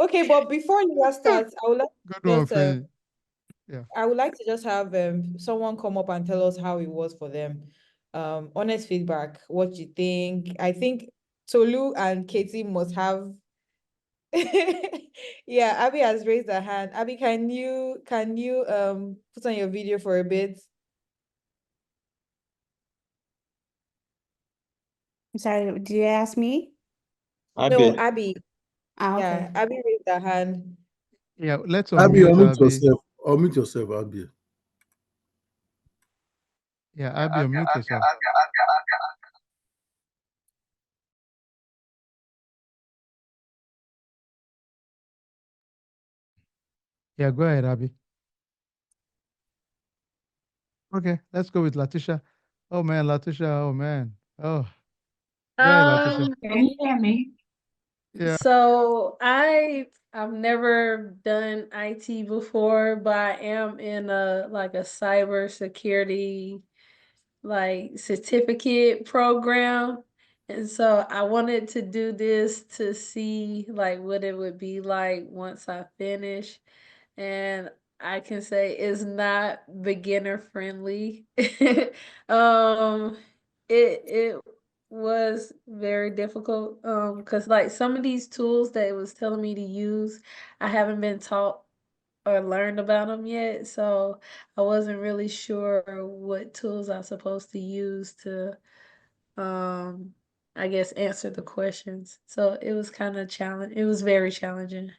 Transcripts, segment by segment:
Okay, but before you start, I would like Good to one, just Faye. Yeah. I would like to just have someone come up and tell us how it was for them. Honest feedback, what you think. I think Tolu and Katie must have. Yeah, Abby has raised her hand. Abby, can you put on your video for a bit? Sorry, did you ask me? No, Abby. Ah, Yeah, okay. Abby raised her hand. Yeah, let's Abby, unmute unmute Abby. yourself. Unmute yourself, Abby. Yeah, Abby, unmute yourself. Yeah, go ahead, Abby. Okay, let's go with Latisha. Oh man, Latisha. Oh man. Oh, go ahead, Latisha. Can you hear me? Yeah. So I've never done IT before, but I am in a cybersecurity certificate program. And so I wanted to do this to see what it would be like once I finish. And I can say it's not beginner friendly. um it was very difficult because some of these tools that it was telling me to use, I haven't been taught or learned about them yet, so I wasn't really sure what tools I'm supposed to use to I guess answer the questions. So it was kind of challenge. It was very challenging.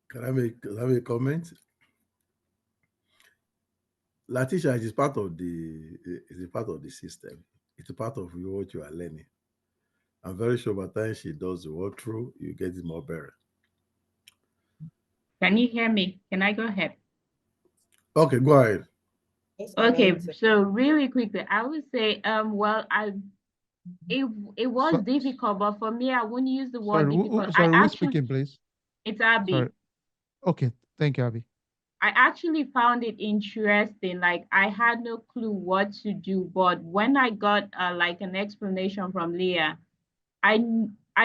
Can I make a comment? Latisha is part of the system. It's a part of what you are learning. I'm very sure by the time she does the walkthrough, you get it more better. Can you hear me? Can I go ahead? Okay, go ahead. Yes, Okay, so really quickly, I would say, well, it was So, difficult, but for me, I wouldn't use the sorry, word difficult. who's speaking, please? It's Abby. Sorry. Okay, thank you, Abby. I actually found it interesting. Like I had no clue what to do, but when I got an explanation from Leah, I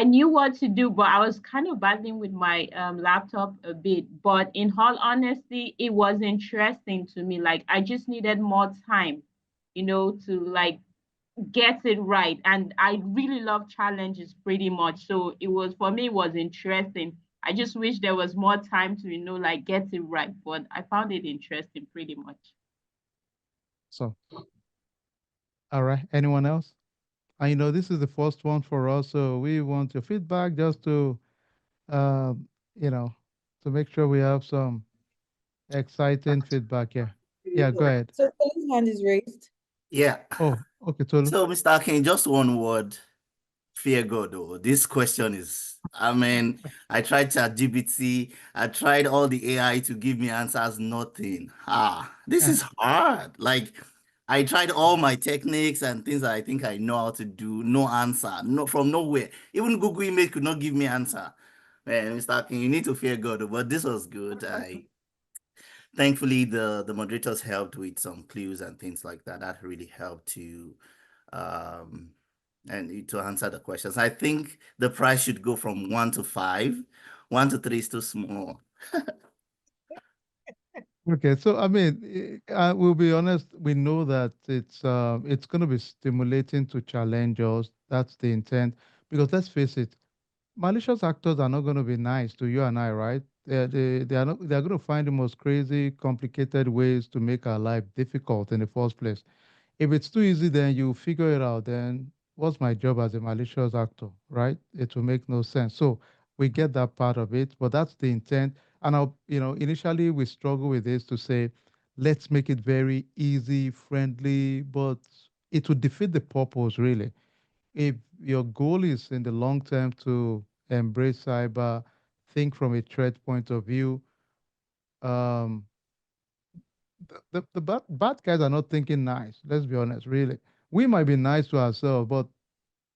knew what to do, but I was kind of battling with my laptop a bit. But in all honesty, it was interesting to me. Like I just needed more time, to get it right. And I really love challenges pretty much. So it was for me, it was interesting. I just wish there was more time to, get it right. But I found it interesting pretty much. So, all right. Anyone else? And this is the first one for us, so we want your feedback just to, um, you know, to make sure we have some exciting feedback here. Yeah, go ahead. So Tolu's hand is raised. Yeah. Oh, okay, Tolu. So, Mr. Akin, just one word. Fear God, though. This question is, I tried ChatGPT, I tried all the AI to give me answers, nothing. This is hard. Like, I tried all my techniques and things that I think I know how to do, no answer, no from nowhere. Even Google Image could not give me answer. Man, Mr. Akin, you need to fear God, though, but this was good. Thankfully the moderators helped with some clues and things like that. That really helped to and to answer the questions. I think the price should go from 1 to 5. 1 to 3 is too small. Okay, so we'll be honest. We know that it's going to be stimulating to challenge us. That's the intent. Because let's face it, malicious actors are not going to be nice to you and I, right? They are not. They are going to find the most crazy, complicated ways to make our life difficult in the first place. If it's too easy, then you figure it out. Then what's my job as a malicious actor, right? It will make no sense. So we get that part of it, but that's the intent. And initially we struggle with this to say, let's make it very easy, friendly, but it would defeat the purpose, really. If your goal is in the long term to embrace cyber, think from a threat point of view, um, the bad guys are not thinking nice. Let's be honest, really. We might be nice to ourselves, but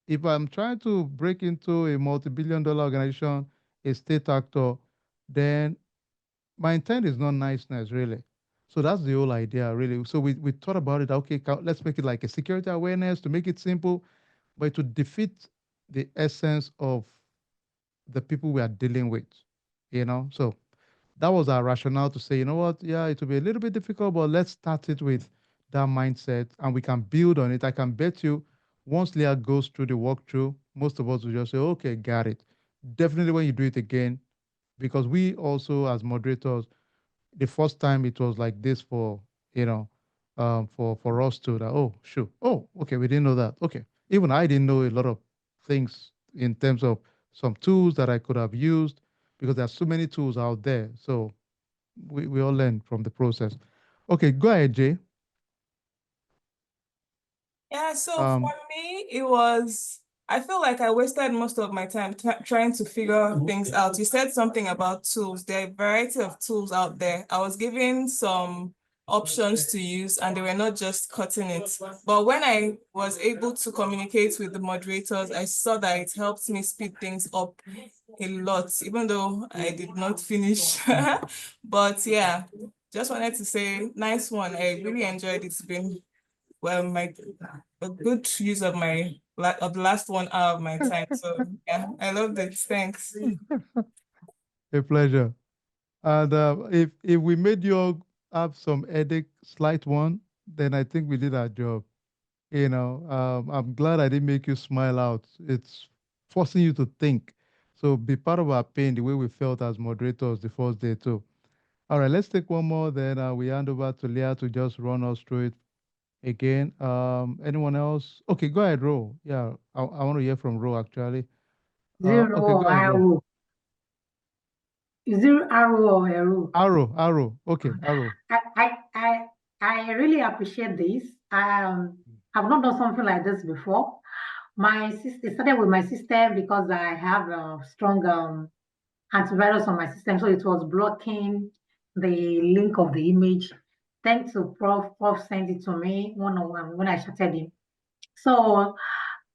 if I'm trying to break into a multi-billion-dollar organization, a state actor, then my intent is not niceness, really. So that's the whole idea, really. So we thought about it. Okay, let's make it like a security awareness to make it simple, but to defeat the essence of the people we are dealing with, So that was our rationale to say, you know what, yeah, it will be a little bit difficult, but let's start it with that mindset and we can build on it. I can bet you once Leah goes through the walkthrough, most of us will just say, okay, got it. Definitely when you do it again, because we also as moderators, the first time it was like this for, for us to that, oh, sure. Oh, okay, we didn't know that. Okay. Even I didn't know a lot of things in terms of some tools that I could have used because there's so many tools out there. So we all learn from the process. Okay, go ahead, Jay. Yeah, so Um, for me, I feel like I wasted most of my time trying to figure things out. You said something about tools. There are a variety of tools out there. I was given some options to use and they were not just cutting it. But when I was able to communicate with the moderators, I saw that it helped me speed things up a lot, even though I did not finish. But yeah, just wanted to say, nice one. I really enjoyed it. It's been a good use of of the last 1 hour of my time. So yeah, I love it. Thanks. a pleasure. And if we made you all have some headache, slight one, then I think we did our job. I'm glad I didn't make you smile out. It's forcing you to think. So be part of our pain the way we felt as moderators the first day too. All right, let's take one more. Then we hand over to Leah to just run us through it again. Anyone else? Okay, go ahead, Ro. Yeah, I want to hear from Ro actually. Okay, Zero go ahead, Ro. arrow. Zero arrow or arrow. Arrow. Okay, Arrow. I really appreciate this. I've not done something like this before. My sister it started with my system because I have a strong antivirus on my system, so it was blocking the link of the image. Thanks to Prof sent it to me one-on-one when I chatted him. So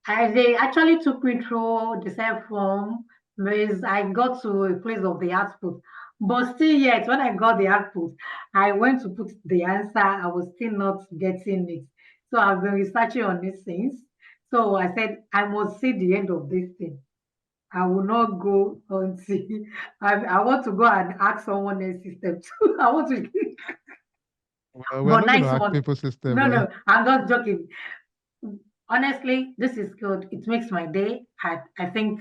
they actually took me through the cell phone because I got to a place of the output. But still yet, when I got the output, I went to put the answer, I was still not getting it. So I've been researching on these things. So I said, I must see the end of this thing. I will not go until I want to go and ask someone else's system too. I want to, Well, we're but not going to nice hack one. people's system. No, I'm not joking. Honestly, this is good. It makes my day. I think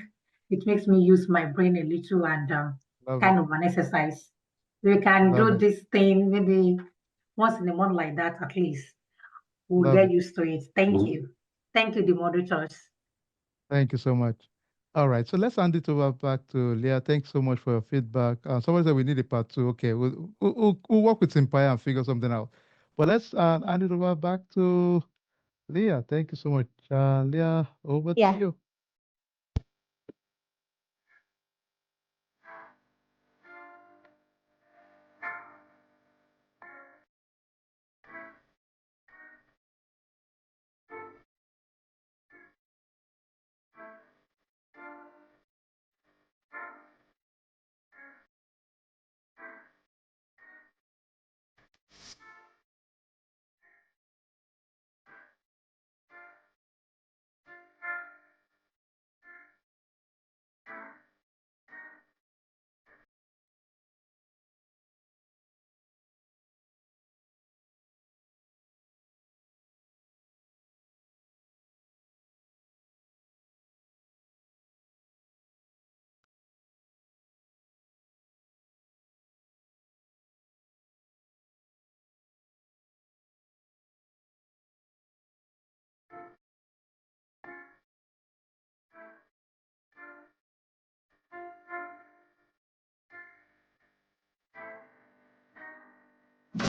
it makes me use my brain a little and Love kind it. of an exercise. We can Love do it. this thing maybe once in a month like that at least. We'll Love get it. used to it. Thank you. Thank you, the moderators. Thank you so much. All right, so let's hand it over back to Leah. Thanks so much for your feedback. Someone said we need a part two. Okay, we'll work with Cympire and figure something out. But let's hand it over back to Leah. Thank you so much. Leah, over to Yeah. you.